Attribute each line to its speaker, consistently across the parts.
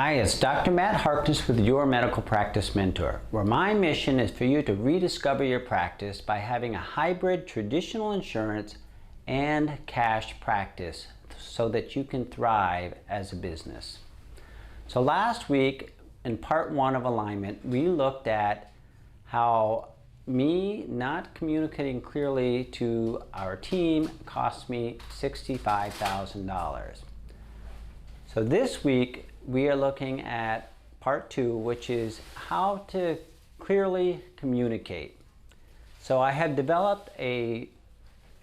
Speaker 1: Hi, it's Dr. Matt Harkness with Your Medical Practice Mentor, where my mission is for you to rediscover your practice by having a hybrid traditional insurance and cash practice so that you can thrive as a business. So last week, in part one of alignment, we looked at how me not communicating clearly to our team cost me $65,000. So this week, we are looking at part two, which is how to clearly communicate. So I have developed a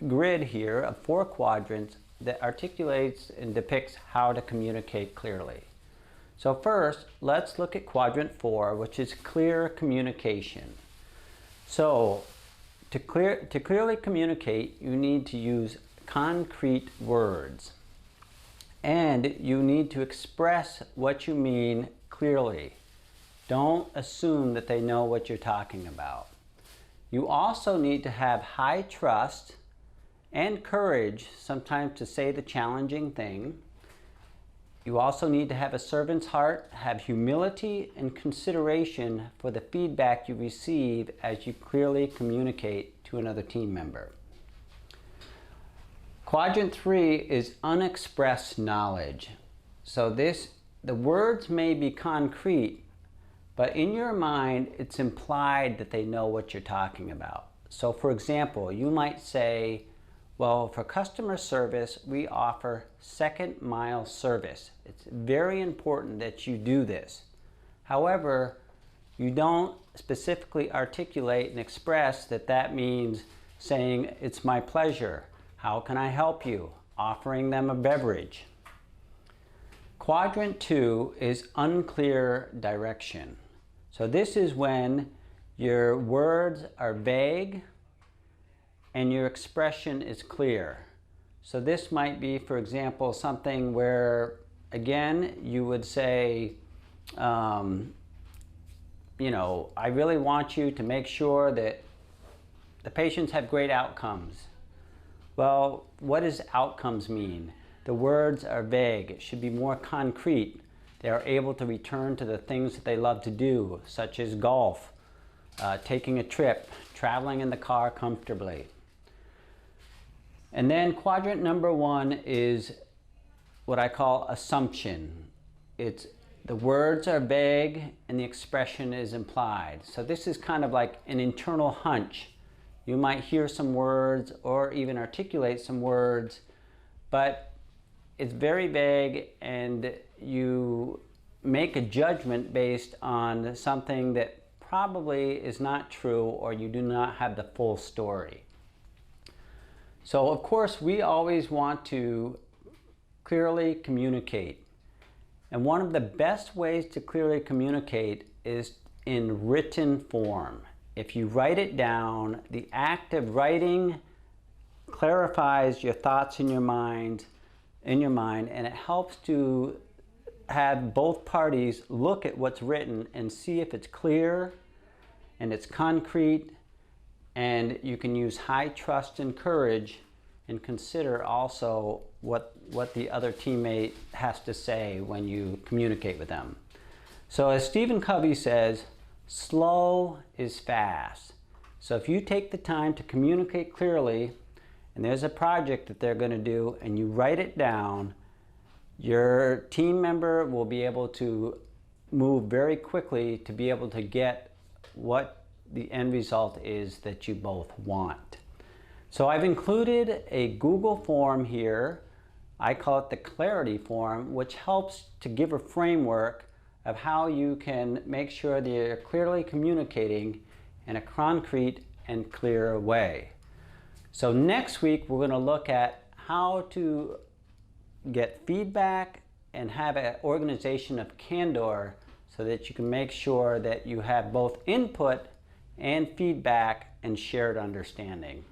Speaker 1: grid here of 4 quadrants that articulates and depicts how to communicate clearly. So first, let's look at quadrant 4, which is clear communication. So to clearly communicate, you need to use concrete words. And you need to express what you mean clearly. Don't assume that they know what you're talking about. You also need to have high trust and courage sometimes to say the challenging thing. You also need to have a servant's heart, have humility and consideration for the feedback you receive as you clearly communicate to another team member. Quadrant 3 is unexpressed knowledge. So the words may be concrete, but in your mind it's implied that they know what you're talking about. So for example, you might say, well, for customer service, we offer second mile service. It's very important that you do this. However, you don't specifically articulate and express that that means saying, it's my pleasure. How can I help you? Offering them a beverage. Quadrant 2 is unclear direction. So this is when your words are vague and your expression is clear. So this might be, for example, something where, again, you would say, I really want you to make sure that the patients have great outcomes. Well, what does outcomes mean? The words are vague. It should be more concrete. They are able to return to the things that they love to do, such as golf, taking a trip, traveling in the car comfortably. And then quadrant number 1 is what I call assumption. It's the words are vague and the expression is implied. So this is kind of like an internal hunch. You might hear some words or even articulate some words, but it's very vague and you make a judgment based on something that probably is not true or you do not have the full story. So of course we always want to clearly communicate. And one of the best ways to clearly communicate is in written form. If you write it down, the act of writing clarifies your thoughts in your mind, and it helps to have both parties look at what's written and see if it's clear and it's concrete, and you can use high trust and courage and consider also what the other teammate has to say when you communicate with them. So as Stephen Covey says, slow is fast. So if you take the time to communicate clearly, and there's a project that they're going to do, and you write it down, your team member will be able to move very quickly to be able to get what the end result is that you both want. So I've included a Google form here. I call it the clarity form, which helps to give a framework of how you can make sure that you're clearly communicating in a concrete and clear way. So next week we're going to look at how to get feedback and have an organization of candor so that you can make sure that you have both input and feedback and shared understanding.